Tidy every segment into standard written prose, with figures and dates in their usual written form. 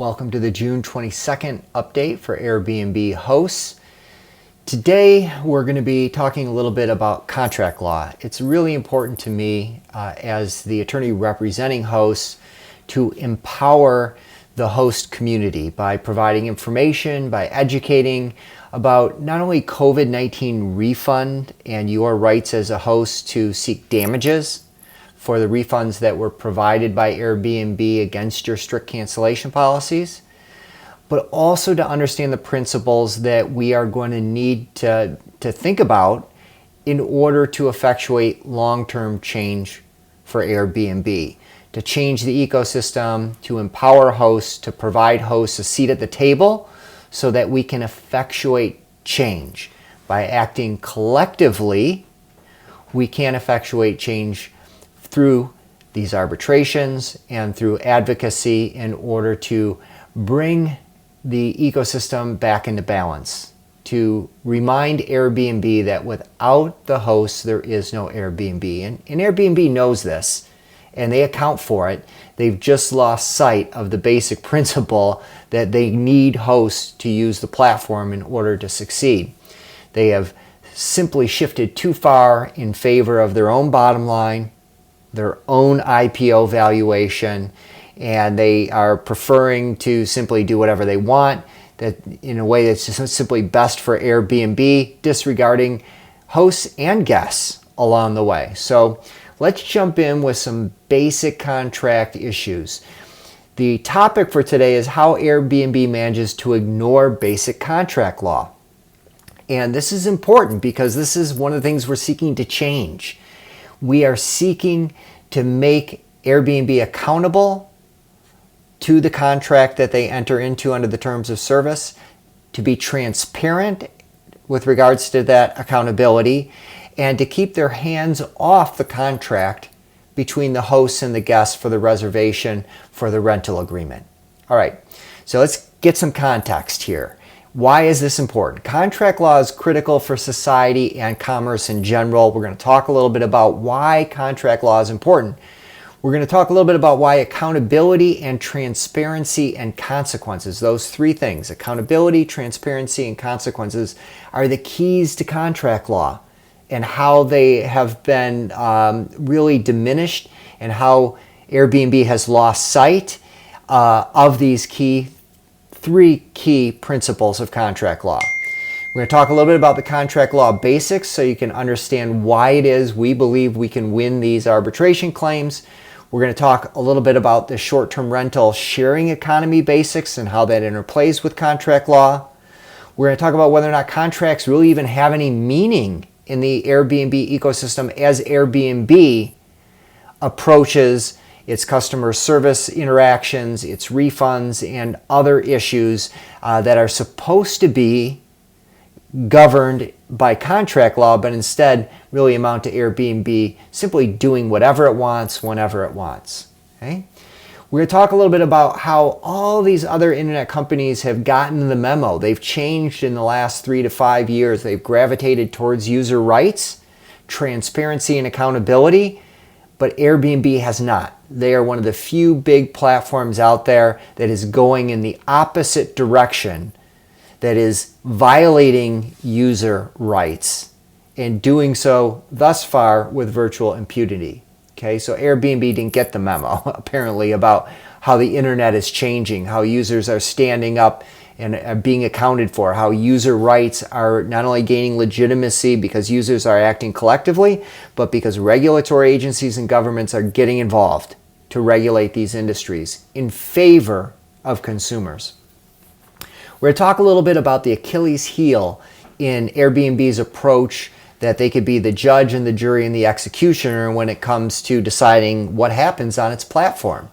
Welcome to the June 22nd update for Airbnb hosts. Today we're going to be talking a little bit about contract law. It's really important to me as the attorney representing hosts to empower the host community by providing information, by educating about not only COVID-19 refund and your rights as a host to seek damages for the refunds that were provided by Airbnb against your strict cancellation policies, but also to understand the principles that we are going to need to think about in order to effectuate long-term change for Airbnb, to change the ecosystem, to empower hosts, to provide hosts a seat at the table so that we can effectuate change. By acting collectively, we can effectuate change through these arbitrations and through advocacy in order to bring the ecosystem back into balance, to remind Airbnb that without the hosts, there is no Airbnb. And Airbnb knows this, and they account for it. They've just lost sight of the basic principle that they need hosts to use the platform in order to succeed. They have simply shifted too far in favor of their own bottom line, their own IPO valuation, and they are preferring to simply do whatever they want, that in a way that's just simply best for Airbnb, disregarding hosts and guests along the way. So let's jump in with some basic contract issues. The topic for today is how Airbnb manages to ignore basic contract law. And this is important because this is one of the things we're seeking to change. We are seeking to make Airbnb accountable to the contract that they enter into under the terms of service, to be transparent with regards to that accountability, and to keep their hands off the contract between the hosts and the guests for the reservation for the rental agreement. All right, so let's get some context here. Why is this important? Contract law is critical for society and commerce in general. We're going to talk a little bit about why contract law is important. We're going to talk a little bit about why accountability and transparency and consequences, those three things, accountability, transparency, and consequences, are the keys to contract law and how they have been really diminished and how Airbnb has lost sight of these three key principles of contract law. We're going to talk a little bit about the contract law basics so you can understand why it is we believe we can win these arbitration claims. We're going to talk a little bit about the short-term rental sharing economy basics and how that interplays with contract law. We're going to talk about whether or not contracts really even have any meaning in the Airbnb ecosystem as Airbnb approaches its customer service interactions, its refunds, and other issues that are supposed to be governed by contract law, but instead really amount to Airbnb simply doing whatever it wants, whenever it wants. Okay? We're going to talk a little bit about how all these other internet companies have gotten the memo. They've changed in the last 3 to 5 years. They've gravitated towards user rights, transparency, and accountability, but Airbnb has not. They are one of the few big platforms out there that is going in the opposite direction, that is violating user rights and doing so thus far with virtual impunity. Okay, so Airbnb didn't get the memo apparently about how the internet is changing, how users are standing up and are being accounted for, how user rights are not only gaining legitimacy because users are acting collectively, but because regulatory agencies and governments are getting involved to regulate these industries in favor of consumers. We're going to talk a little bit about the Achilles heel in Airbnb's approach that they could be the judge and the jury and the executioner when it comes to deciding what happens on its platform.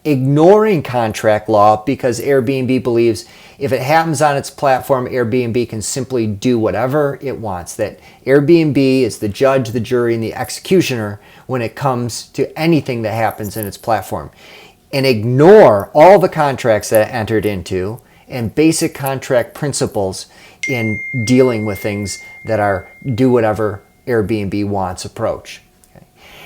Ignoring contract law because Airbnb believes if it happens on its platform, Airbnb can simply do whatever it wants. That Airbnb is the judge, the jury, and the executioner when it comes to anything that happens in its platform. And ignore all the contracts that it entered into and basic contract principles in dealing with things that are do whatever Airbnb wants approach. Okay.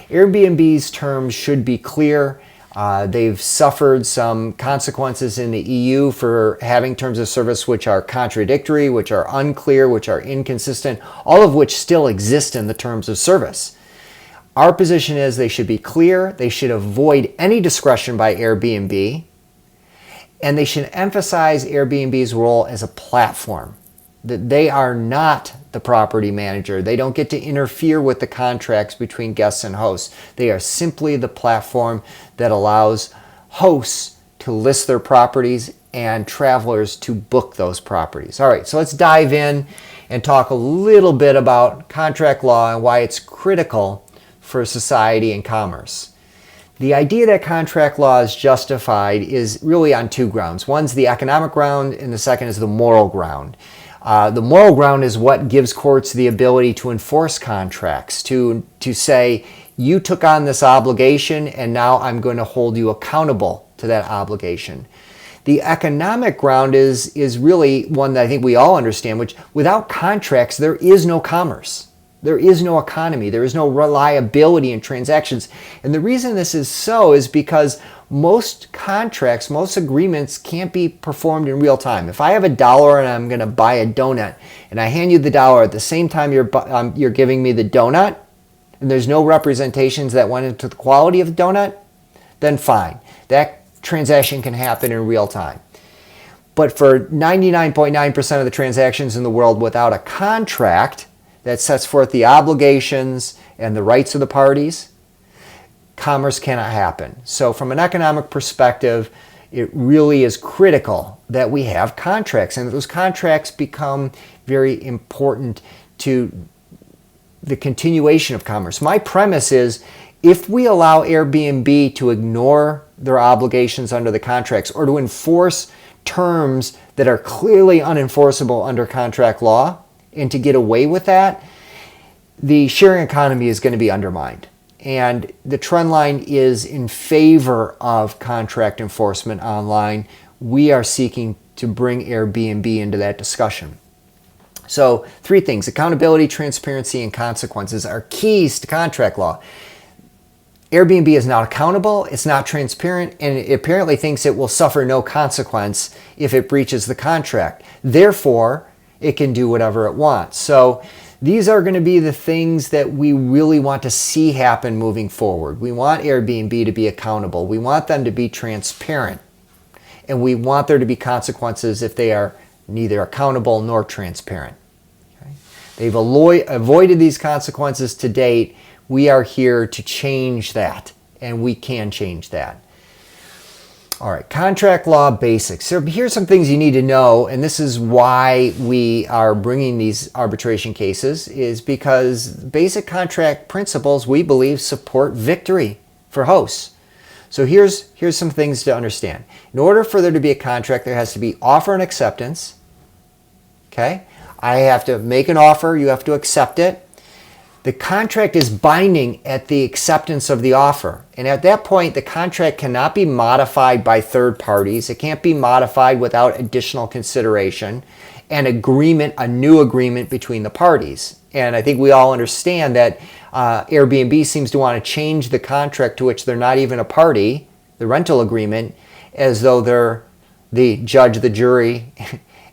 Airbnb's terms should be clear. They've suffered some consequences in the EU for having terms of service which are contradictory, which are unclear, which are inconsistent, all of which still exist in the terms of service. Our position is they should be clear, they should avoid any discretion by Airbnb, and they should emphasize Airbnb's role as a platform, that they are not the property manager. They don't get to interfere with the contracts between guests and hosts. They are simply the platform that allows hosts to list their properties and travelers to book those properties. All right, so let's dive in and talk a little bit about contract law and why it's critical for society and commerce. The idea that contract law is justified is really on two grounds. One's the economic ground, and the second is the moral ground. The moral ground is what gives courts the ability to enforce contracts, to say, you took on this obligation and now I'm going to hold you accountable to that obligation. The economic ground is really one that I think we all understand, which without contracts, there is no commerce. There is no economy. There is no reliability in transactions. And the reason this is so is because most contracts, most agreements can't be performed in real time. If I have $1 and I'm going to buy a donut and I hand you the dollar at the same time you're giving me the donut, and there's no representations that went into the quality of the donut, then fine. That transaction can happen in real time. But for 99.9% of the transactions in the world without a contract that sets forth the obligations and the rights of the parties, commerce cannot happen. So from an economic perspective, it really is critical that we have contracts, and that those contracts become very important to the continuation of commerce. My premise is, if we allow Airbnb to ignore their obligations under the contracts or to enforce terms that are clearly unenforceable under contract law, and to get away with that, the sharing economy is going to be undermined. And the trend line is in favor of contract enforcement online. We are seeking to bring Airbnb into that discussion. So 3 things: accountability, transparency, and consequences are keys to contract law. Airbnb is not accountable, it's not transparent, and it apparently thinks it will suffer no consequence if it breaches the contract. Therefore, it can do whatever it wants. So these are going to be the things that we really want to see happen moving forward. We want Airbnb to be accountable. We want them to be transparent. And we want there to be consequences if they are neither accountable nor transparent. Okay? They've avoided these consequences to date. We are here to change that, and we can change that. All right, contract law basics. So here's some things you need to know, and this is why we are bringing these arbitration cases, is because basic contract principles, we believe, support victory for hosts. So here's some things to understand. In order for there to be a contract, there has to be offer and acceptance. Okay? I have to make an offer, you have to accept it. The contract is binding at the acceptance of the offer. And at that point, the contract cannot be modified by third parties. It can't be modified without additional consideration and agreement, a new agreement between the parties. And I think we all understand that Airbnb seems to want to change the contract to which they're not even a party, the rental agreement, as though they're the judge, the jury,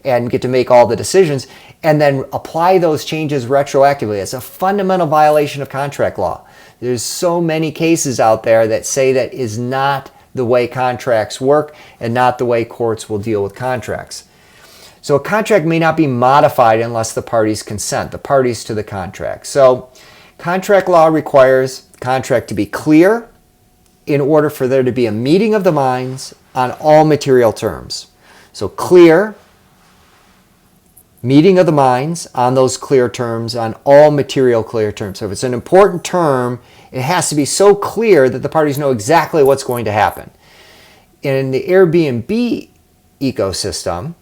and get to make all the decisions, and then apply those changes retroactively. It's a fundamental violation of contract law. There's so many cases out there that say that is not the way contracts work and not the way courts will deal with contracts. So a contract may not be modified unless the parties consent, the parties to the contract. So contract law requires the contract to be clear in order for there to be a meeting of the minds on all material terms. So clear, meeting of the minds on those clear terms, on all material clear terms. So if it's an important term, it has to be so clear that the parties know exactly what's going to happen. In the Airbnb ecosystem,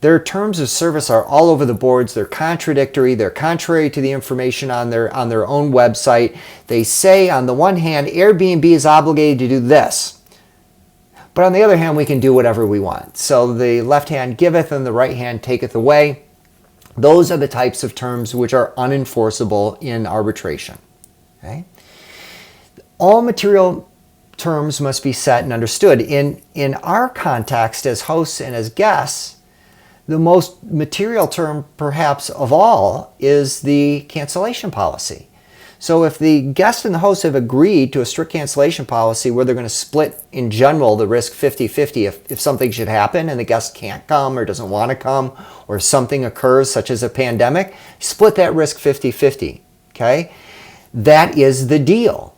their terms of service are all over the boards. They're contradictory. They're contrary to the information on their own website. They say, on the one hand, Airbnb is obligated to do this. But on the other hand, we can do whatever we want. So the left hand giveth and the right hand taketh away. Those are the types of terms which are unenforceable in arbitration. Okay? All material terms must be set and understood. In our context as hosts and as guests, the most material term perhaps of all is the cancellation policy. So if the guest and the host have agreed to a strict cancellation policy where they're going to split in general the risk 50-50 if something should happen and the guest can't come or doesn't want to come or something occurs such as a pandemic, split that risk 50-50, okay? That is the deal.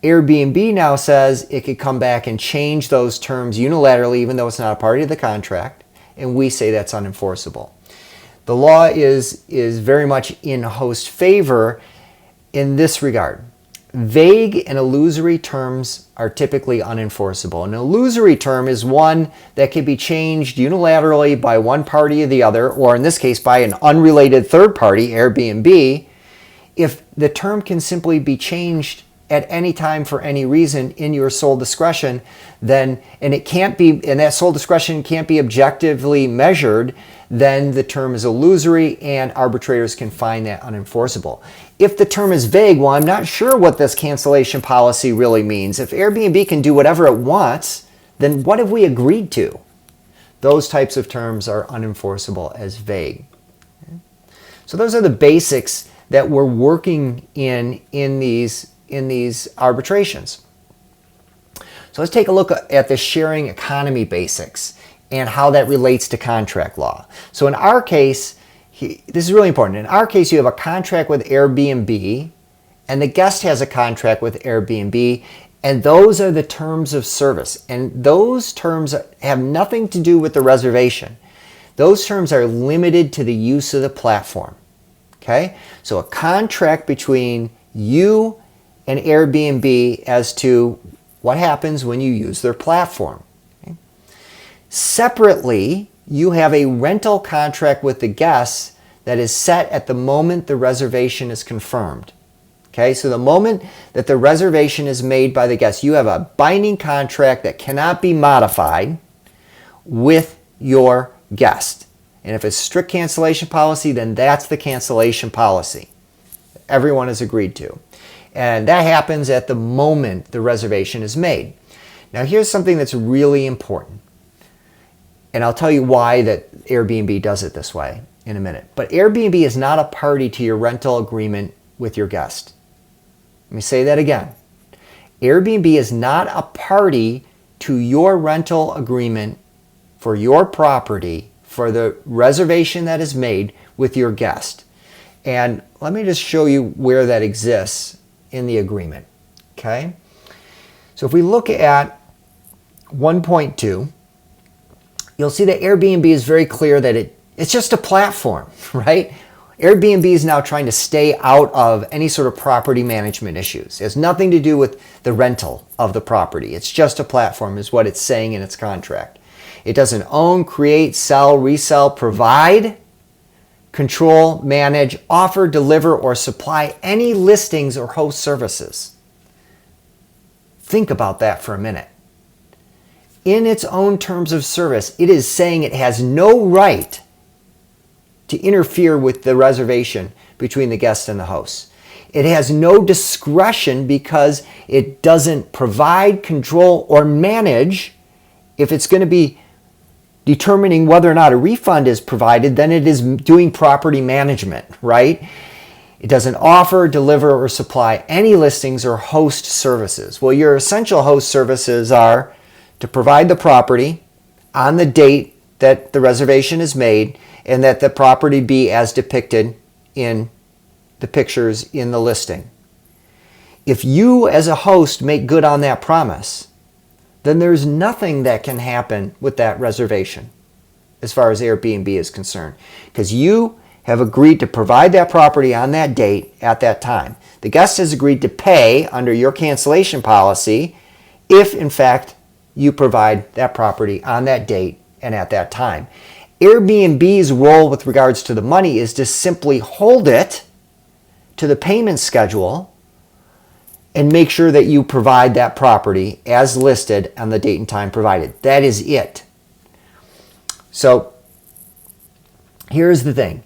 Airbnb now says it could come back and change those terms unilaterally even though it's not a party to the contract, and we say that's unenforceable. The law is very much in host favor in this regard. Vague and illusory terms are typically unenforceable. An illusory term is one that can be changed unilaterally by one party or the other, or in this case by an unrelated third party, Airbnb, if the term can simply be changed at any time for any reason in your sole discretion, then, and that sole discretion can't be objectively measured, then the term is illusory and arbitrators can find that unenforceable. If the term is vague, well, I'm not sure what this cancellation policy really means. If Airbnb can do whatever it wants, then what have we agreed to? Those types of terms are unenforceable as vague. So those are the basics that we're working in these arbitrations. So let's take a look at the sharing economy basics and how that relates to contract law. So in our case, this is really important. In our case, you have a contract with Airbnb and the guest has a contract with Airbnb, and those are the terms of service. And those terms have nothing to do with the reservation. Those terms are limited to the use of the platform. Okay? So a contract between you and Airbnb as to what happens when you use their platform. Okay? Separately, you have a rental contract with the guests that is set at the moment the reservation is confirmed. Okay, so the moment that the reservation is made by the guest, you have a binding contract that cannot be modified with your guest. And if it's strict cancellation policy, then that's the cancellation policy. Everyone has agreed to. And that happens at the moment the reservation is made. Now here's something that's really important. And I'll tell you why that Airbnb does it this way in a minute. But Airbnb is not a party to your rental agreement with your guest. Let me say that again. Airbnb is not a party to your rental agreement for your property for the reservation that is made with your guest. And let me just show you where that exists in the agreement. Okay? So if we look at 1.2, you'll see that Airbnb is very clear that it's just a platform, right? Airbnb is now trying to stay out of any sort of property management issues. It has nothing to do with the rental of the property. It's just a platform is what it's saying in its contract. It doesn't own, create, sell, resell, provide, control, manage, offer, deliver, or supply any listings or host services. Think about that for a minute. In its own terms of service, it is saying it has no right to interfere with the reservation between the guest and the host. It has no discretion because it doesn't provide, control, or manage. If it's going to be determining whether or not a refund is provided, then it is doing property management, right? It doesn't offer, deliver, or supply any listings or host services. Well, your essential host services are to provide the property on the date that the reservation is made and that the property be as depicted in the pictures in the listing. If you as a host make good on that promise, then there's nothing that can happen with that reservation as far as Airbnb is concerned, because you have agreed to provide that property on that date at that time. The guest has agreed to pay under your cancellation policy if, in fact, you provide that property on that date and at that time. Airbnb's role with regards to the money is to simply hold it to the payment schedule and make sure that you provide that property as listed on the date and time provided. That is it. So here's the thing.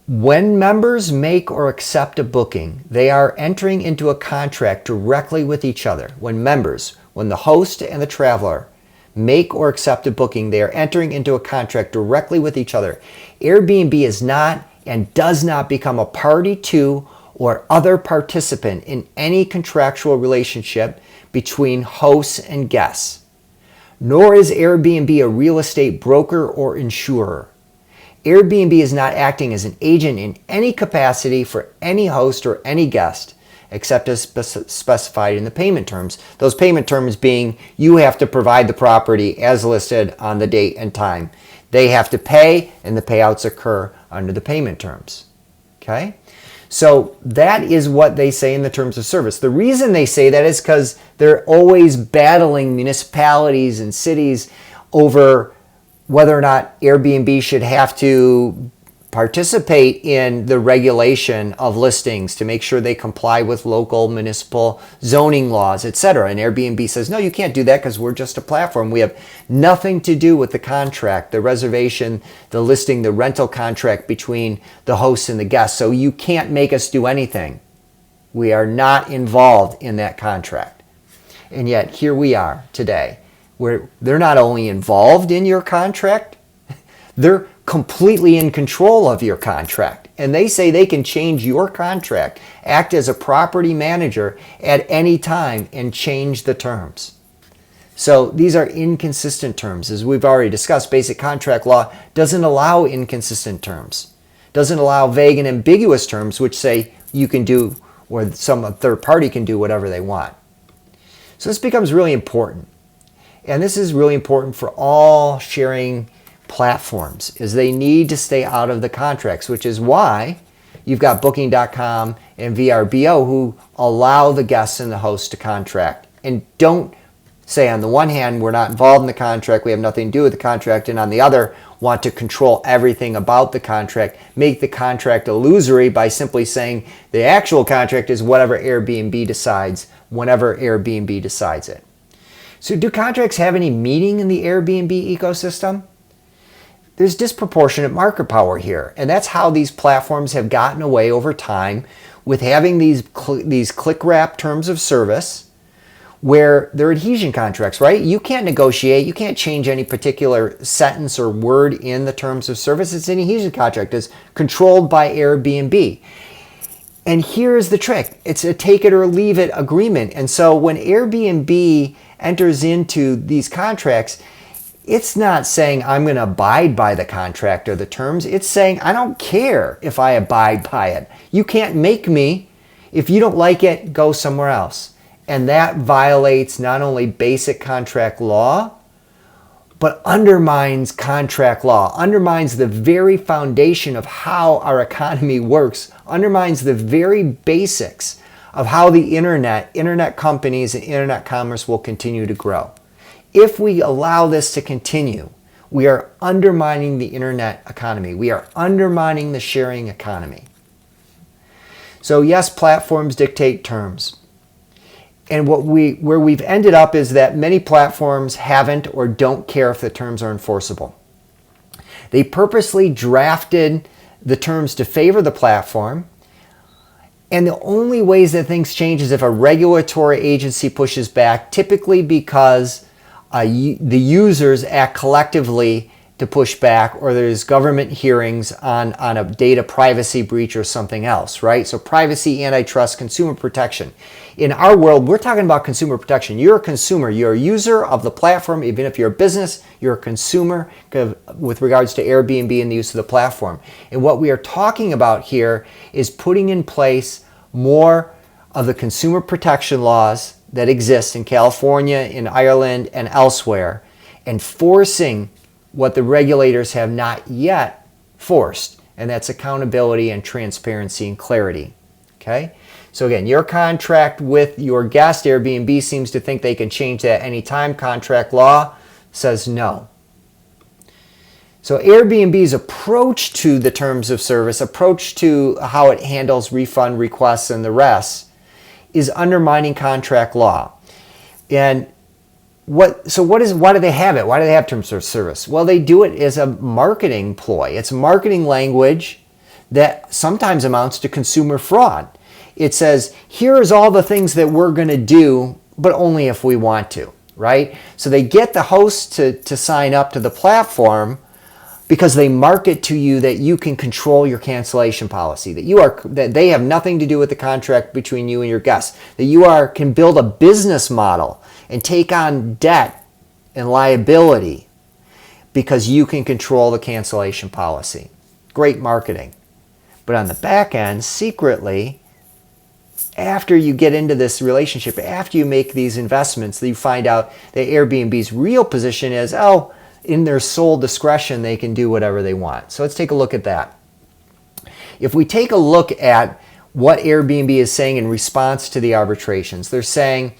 When members make or accept a booking, they are entering into a contract directly with each other. When the host and the traveler make or accept a booking, they are entering into a contract directly with each other. Airbnb is not and does not become a party to or other participant in any contractual relationship between hosts and guests. Nor is Airbnb a real estate broker or insurer. Airbnb is not acting as an agent in any capacity for any host or any guest, except as specified in the payment terms. Those payment terms being, you have to provide the property as listed on the date and time. They have to pay, and the payouts occur under the payment terms. Okay? So that is what they say in the terms of service. The reason they say that is because they're always battling municipalities and cities over whether or not Airbnb should have to participate in the regulation of listings to make sure they comply with local municipal zoning laws, etc. And Airbnb says, no, you can't do that because we're just a platform. We have nothing to do with the contract, the reservation, the listing, the rental contract between the host and the guest. So you can't make us do anything. We are not involved in that contract. And yet here we are today, where they're not only involved in your contract, they're completely in control of your contract. And they say they can change your contract, act as a property manager at any time and change the terms. So these are inconsistent terms. As we've already discussed, basic contract law doesn't allow inconsistent terms, doesn't allow vague and ambiguous terms which say you can do, or some third party can do whatever they want. So this becomes really important. And this is really important for all sharing platforms, is they need to stay out of the contracts, which is why you've got Booking.com and VRBO who allow the guests and the host to contract and don't say on the one hand, we're not involved in the contract, we have nothing to do with the contract, and on the other, want to control everything about the contract, make the contract illusory by simply saying the actual contract is whatever Airbnb decides, whenever Airbnb decides it. So do contracts have any meaning in the Airbnb ecosystem? There's disproportionate market power here, and that's how these platforms have gotten away over time with having these click-wrap terms of service where they're adhesion contracts, right? You can't negotiate, you can't change any particular sentence or word in the terms of service. It's an adhesion contract. It's controlled by Airbnb. And here's the trick. It's a take it or leave it agreement. And so when Airbnb enters into these contracts, it's not saying I'm going to abide by the contract or the terms. It's saying I don't care if I abide by it. You can't make me. If you don't like it, go somewhere else. And that violates not only basic contract law, but undermines contract law, undermines the very foundation of how our economy works, undermines the very basics of how the internet companies and internet commerce will continue to grow. If we allow this to continue, we are undermining the internet economy. We are undermining the sharing economy. So yes, platforms dictate terms. And where we've ended up is that many platforms haven't or don't care if the terms are enforceable. They purposely drafted the terms to favor the platform. And the only ways that things change is if a regulatory agency pushes back, typically because the users act collectively to push back, or there's government hearings on a data privacy breach or something else, right? So privacy, antitrust, consumer protection. In our world, we're talking about consumer protection. You're a consumer. You're a user of the platform. Even if you're a business, you're a consumer with regards to Airbnb and the use of the platform. And what we are talking about here is putting in place more of the consumer protection laws that exist in California, in Ireland, and elsewhere, and forcing what the regulators have not yet forced, and that's accountability and transparency and clarity. Okay? So again, your contract with your guest, Airbnb seems to think they can change that anytime. Contract law says no. So Airbnb's approach to the terms of service, approach to how it handles refund requests and the rest, is undermining contract law. And why do they have it? Why do they have terms of service? Well, they do it as a marketing ploy. It's marketing language that sometimes amounts to consumer fraud. It says, here's all the things that we're going to do, but only if we want to, right? So they get the host to sign up to the platform because they market to you that you can control your cancellation policy, that they have nothing to do with the contract between you and your guests, that you can build a business model and take on debt and liability because you can control the cancellation policy. Great marketing. But on the back end, secretly, after you get into this relationship, after you make these investments, you find out that Airbnb's real position is, in their sole discretion, they can do whatever they want. So let's take a look at that. If we take a look at what Airbnb is saying in response to the arbitrations, they're saying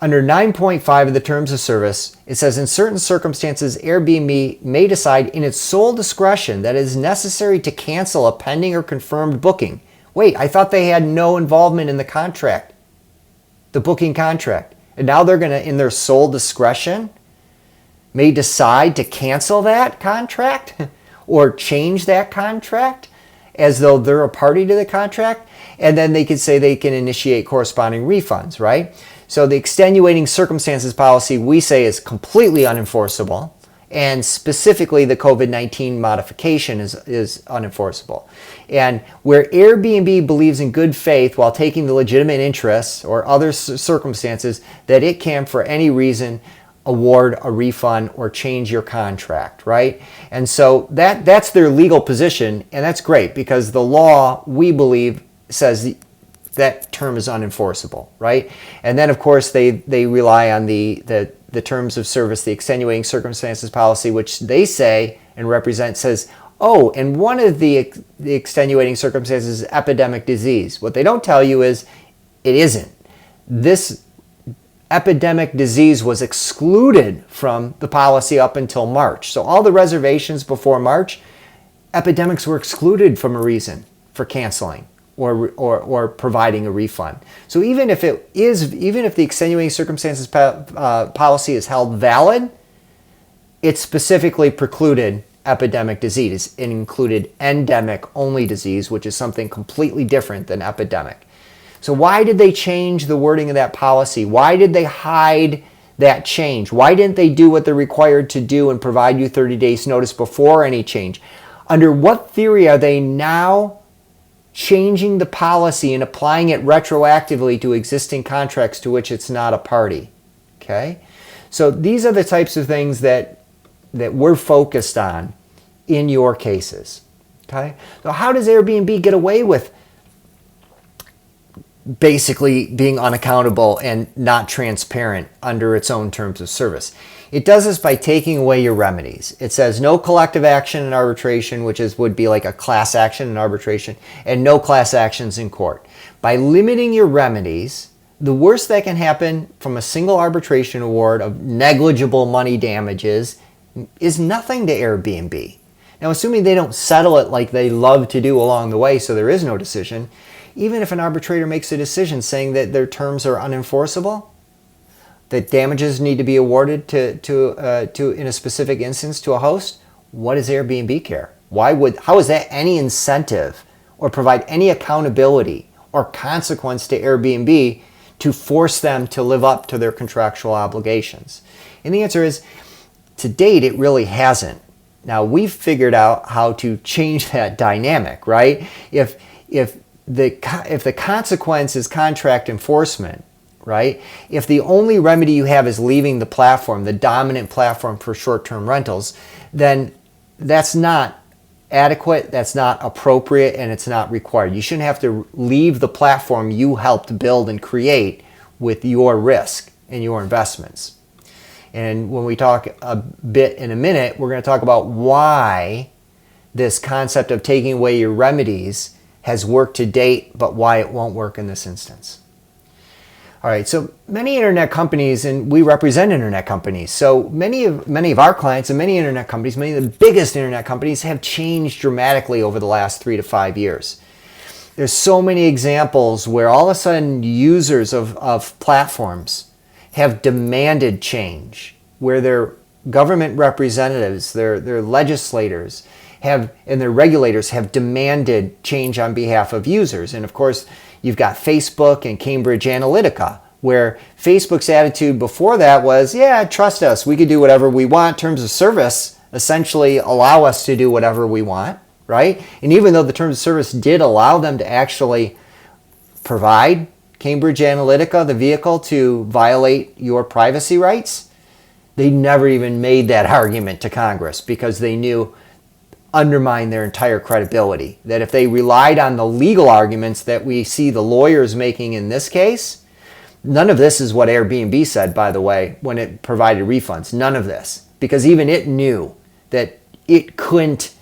under 9.5 of the Terms of Service, it says in certain circumstances, Airbnb may decide in its sole discretion that it is necessary to cancel a pending or confirmed booking. Wait, I thought they had no involvement in the contract, the booking contract. And now they're going to, in their sole discretion, may decide to cancel that contract or change that contract as though they're a party to the contract. And then they could say they can initiate corresponding refunds, right? So the extenuating circumstances policy we say is completely unenforceable. And specifically the COVID-19 modification is unenforceable. And where Airbnb believes in good faith while taking the legitimate interests or other circumstances that it can for any reason award a refund or change your contract, right? And so that's their legal position, and that's great because the law, we believe, says that term is unenforceable, right? And then, of course, they rely on the Terms of Service, the extenuating circumstances policy, which they say and represent says, and one of the extenuating circumstances is epidemic disease. What they don't tell you is it isn't. This epidemic disease was excluded from the policy up until March. So all the reservations before March, epidemics were excluded from a reason for canceling or providing a refund. So even if the extenuating circumstances policy is held valid, it specifically precluded epidemic disease. It included endemic only disease, which is something completely different than epidemic. So why did they change the wording of that policy? Why did they hide that change? Why didn't they do what they're required to do and provide you 30 days notice before any change? Under what theory are they now changing the policy and applying it retroactively to existing contracts to which it's not a party? Okay? So these are the types of things that we're focused on in your cases. Okay? So how does Airbnb get away with basically being unaccountable and not transparent under its own terms of service? It does this by taking away your remedies. It says no collective action in arbitration, which would be like a class action in arbitration, and no class actions in court. By limiting your remedies, the worst that can happen from a single arbitration award of negligible money damages is nothing to Airbnb. Now, assuming they don't settle it like they love to do along the way, so there is no decision, even if an arbitrator makes a decision saying that their terms are unenforceable, that damages need to be awarded to in a specific instance to a host, what does Airbnb care? How is that any incentive or provide any accountability or consequence to Airbnb to force them to live up to their contractual obligations? And the answer is, to date, it really hasn't. Now, we've figured out how to change that dynamic, right? If the consequence is contract enforcement, right? If the only remedy you have is leaving the platform, the dominant platform for short-term rentals, then that's not adequate, that's not appropriate, and it's not required. You shouldn't have to leave the platform you helped build and create with your risk and your investments. And when we talk a bit in a minute, we're going to talk about why this concept of taking away your remedies has worked to date, but why it won't work in this instance. All right, so many internet companies, and we represent internet companies, so many of our clients and many internet companies, many of the biggest internet companies have changed dramatically over the last 3 to 5 years. There's so many examples where all of a sudden users of platforms have demanded change, where their government representatives, their legislators, and their regulators have demanded change on behalf of users. And of course, you've got Facebook and Cambridge Analytica, where Facebook's attitude before that was, yeah, trust us, we could do whatever we want. Terms of service essentially allow us to do whatever we want, right? And even though the terms of service did allow them to actually provide Cambridge Analytica the vehicle to violate your privacy rights, they never even made that argument to Congress because they knew undermined their entire credibility. That if they relied on the legal arguments that we see the lawyers making in this case, none of this is what Airbnb said, by the way, when it provided refunds. None of this. Because even it knew that it couldn't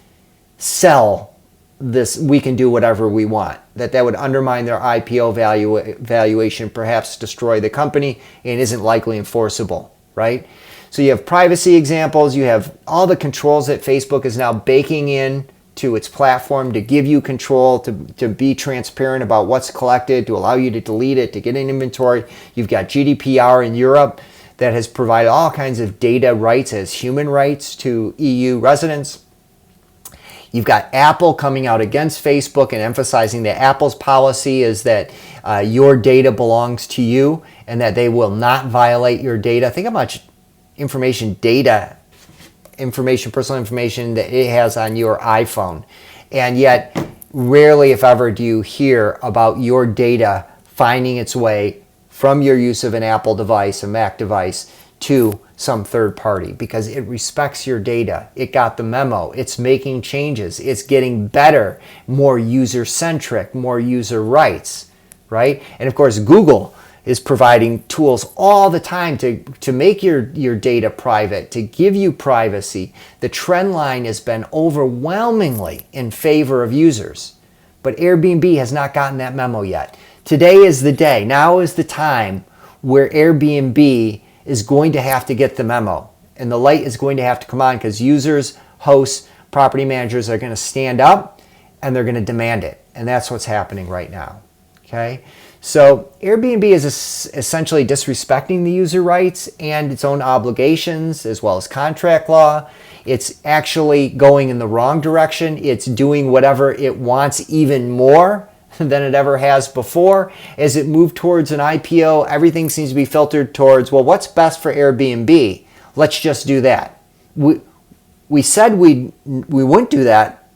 sell this, we can do whatever we want. That would undermine their IPO valuation, perhaps destroy the company, and isn't likely enforceable, right? So you have privacy examples, you have all the controls that Facebook is now baking in to its platform to give you control, to be transparent about what's collected, to allow you to delete it, to get an inventory. You've got GDPR in Europe that has provided all kinds of data rights as human rights to EU residents. You've got Apple coming out against Facebook and emphasizing that Apple's policy is that your data belongs to you and that they will not violate your data. Think how much personal information that it has on your iPhone. And yet, rarely, if ever, do you hear about your data finding its way from your use of an Apple device, a Mac device, to some third party, because it respects your data. It got the memo. It's making changes. It's getting better, more user-centric, more user rights, right? And of course, Google is providing tools all the time to make your data private, to give you privacy. The trend line has been overwhelmingly in favor of users. But Airbnb has not gotten that memo yet. Today is the day. Now is the time where Airbnb is going to have to get the memo. And the light is going to have to come on because users, hosts, property managers are going to stand up and they're going to demand it. And that's what's happening right now. Okay? So Airbnb is essentially disrespecting the user rights and its own obligations as well as contract law. It's actually going in the wrong direction. It's doing whatever it wants even more than it ever has before. As it moved towards an IPO, everything seems to be filtered towards, well, what's best for Airbnb? Let's just do that. We said we wouldn't do that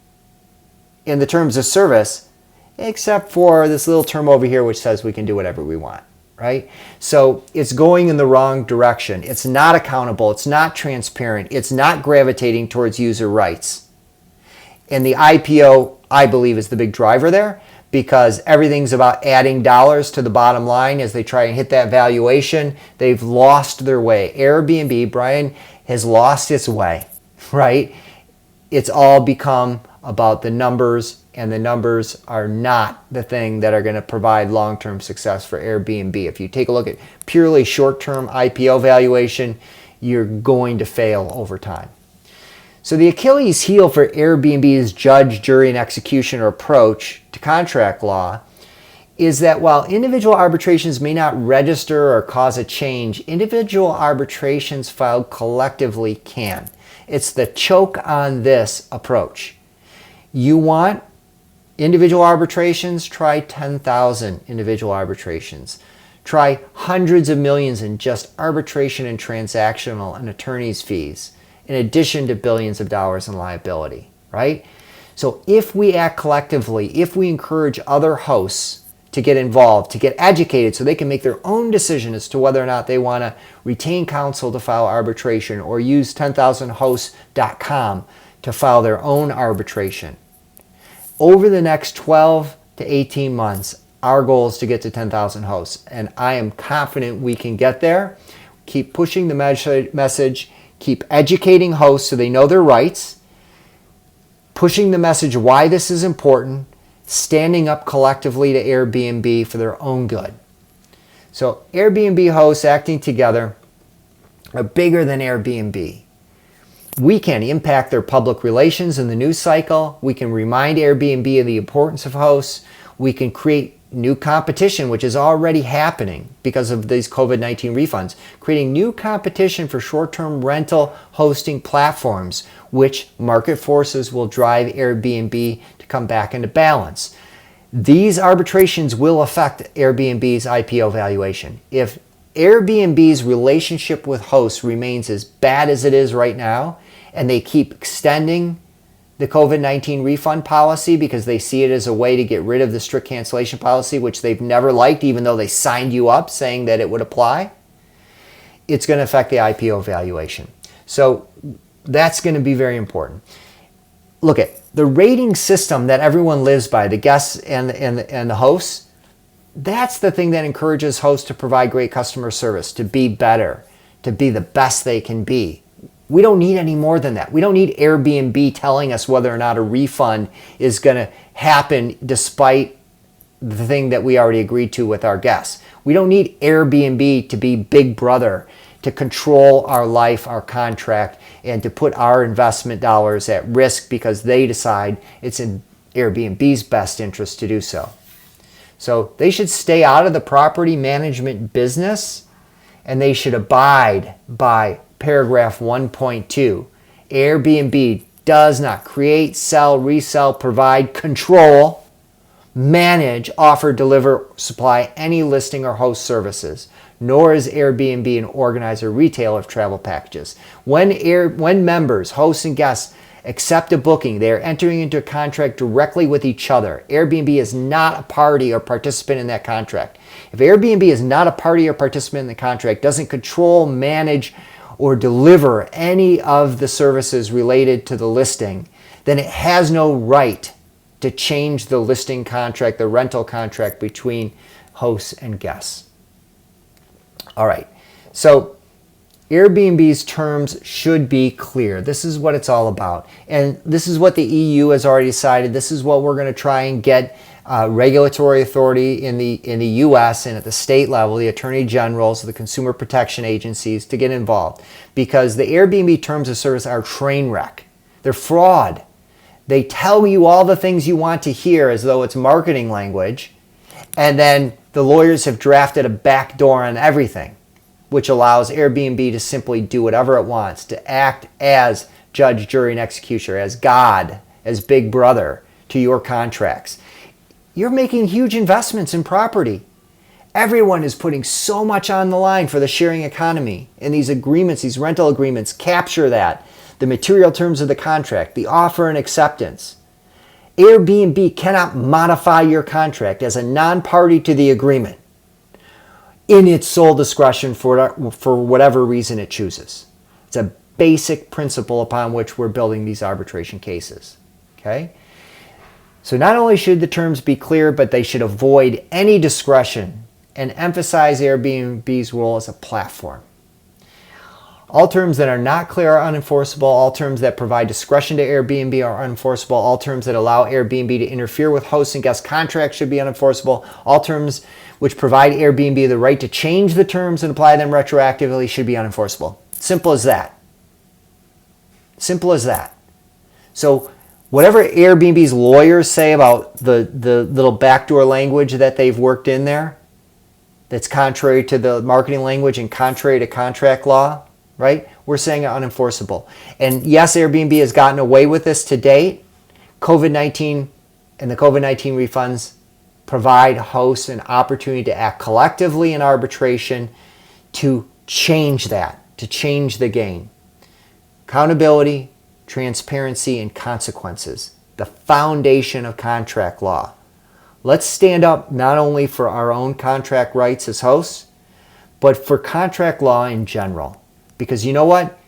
in the terms of service, except for this little term over here which says we can do whatever we want, right? So it's going in the wrong direction. It's not accountable. It's not transparent. It's not gravitating towards user rights. And the IPO, I believe, is the big driver there because everything's about adding dollars to the bottom line as they try and hit that valuation. They've lost their way. Airbnb, Brian, has lost its way, right? It's all become about the numbers, and the numbers are not the thing that are going to provide long-term success for Airbnb. If you take a look at purely short-term IPO valuation, you're going to fail over time. So the Achilles heel for Airbnb's judge, jury, and executioner approach to contract law is that while individual arbitrations may not register or cause a change, individual arbitrations filed collectively can. It's the choke on this approach. You want individual arbitrations? Try 10,000 individual arbitrations. Try hundreds of millions in just arbitration and transactional and attorney's fees, in addition to billions of dollars in liability, right? So if we act collectively, if we encourage other hosts to get involved, to get educated so they can make their own decision as to whether or not they want to retain counsel to file arbitration or use 10,000hosts.com to file their own arbitration. Over the next 12 to 18 months, our goal is to get to 10,000 hosts, and I am confident we can get there. Keep pushing the message, keep educating hosts so they know their rights, pushing the message why this is important, standing up collectively to Airbnb for their own good. So Airbnb hosts acting together are bigger than Airbnb. We can impact their public relations in the news cycle. We can remind Airbnb of the importance of hosts. We can create new competition, which is already happening because of these COVID-19 refunds, creating new competition for short-term rental hosting platforms, which market forces will drive Airbnb to come back into balance. These arbitrations will affect Airbnb's IPO valuation. If Airbnb's relationship with hosts remains as bad as it is right now, and they keep extending the COVID-19 refund policy because they see it as a way to get rid of the strict cancellation policy, which they've never liked, even though they signed you up saying that it would apply, it's going to affect the IPO valuation. So that's going to be very important. Look at the rating system that everyone lives by, the guests and the hosts. That's the thing that encourages hosts to provide great customer service, to be better, to be the best they can be. We don't need any more than that. We don't need Airbnb telling us whether or not a refund is going to happen despite the thing that we already agreed to with our guests. We don't need Airbnb to be big brother, to control our life, our contract, and to put our investment dollars at risk because they decide it's in Airbnb's best interest to do so. So they should stay out of the property management business, and they should abide by paragraph 1.2. Airbnb does not create, sell, resell, provide, control, manage, offer, deliver, supply any listing or host services, nor is Airbnb an organizer, retailer of travel packages. When members, hosts, and guests accept a booking, they are entering into a contract directly with each other. Airbnb is not a party or participant in that contract. If Airbnb is not a party or participant in the contract, doesn't control, manage, or deliver any of the services related to the listing, then it has no right to change the listing contract, the rental contract between hosts and guests. All right, so Airbnb's terms should be clear. This is what it's all about. And this is what the EU has already decided. This is what we're going to try and get regulatory authority in the US and at the state level, the attorney generals, the consumer protection agencies to get involved. Because the Airbnb terms of service are a train wreck. They're fraud. They tell you all the things you want to hear as though it's marketing language. And then the lawyers have drafted a backdoor on everything, which allows Airbnb to simply do whatever it wants, to act as judge, jury, and executioner, as God, as big brother to your contracts. You're making huge investments in property. Everyone is putting so much on the line for the sharing economy. And these agreements, these rental agreements, capture that. The material terms of the contract, the offer and acceptance. Airbnb cannot modify your contract as a non-party to the agreement in its sole discretion for whatever reason it chooses. It's a basic principle upon which we're building these arbitration cases. Okay? So not only should the terms be clear, but they should avoid any discretion and emphasize Airbnb's role as a platform. All terms that are not clear are unenforceable. All terms that provide discretion to Airbnb are unenforceable. All terms that allow Airbnb to interfere with hosts and guest contracts should be unenforceable. All terms which provide Airbnb the right to change the terms and apply them retroactively should be unenforceable. Simple as that. Simple as that. So whatever Airbnb's lawyers say about the little backdoor language that they've worked in there, that's contrary to the marketing language and contrary to contract law, right? We're saying unenforceable. And yes, Airbnb has gotten away with this to date. COVID-19 and the COVID-19 refunds provide hosts an opportunity to act collectively in arbitration to change that, to change the game. Accountability, transparency, and consequences, the foundation of contract law. Let's stand up not only for our own contract rights as hosts, but for contract law in general. Because you know what?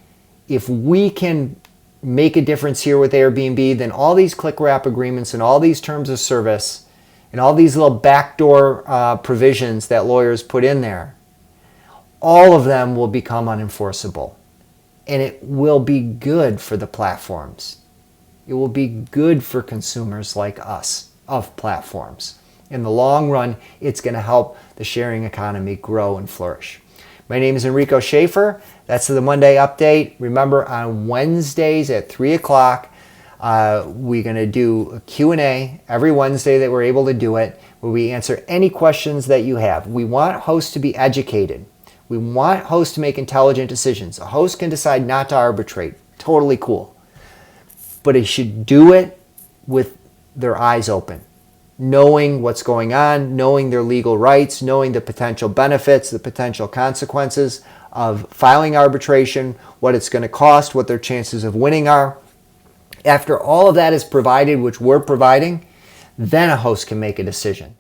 If we can make a difference here with Airbnb, then all these click wrap agreements and all these terms of service and all these little backdoor provisions that lawyers put in there, all of them will become unenforceable. And it will be good for the platforms. It will be good for consumers like us of platforms. In the long run, it's going to help the sharing economy grow and flourish. My name is Enrico Schaefer. That's the Monday update. Remember, on Wednesdays at 3 o'clock, We're going to do a Q&A every Wednesday that we're able to do it, where we answer any questions that you have. We want hosts to be educated. We want hosts to make intelligent decisions. A host can decide not to arbitrate. Totally cool. But he should do it with their eyes open, knowing what's going on, knowing their legal rights, knowing the potential benefits, the potential consequences of filing arbitration, what it's going to cost, what their chances of winning are. After all of that is provided, which we're providing, then a host can make a decision.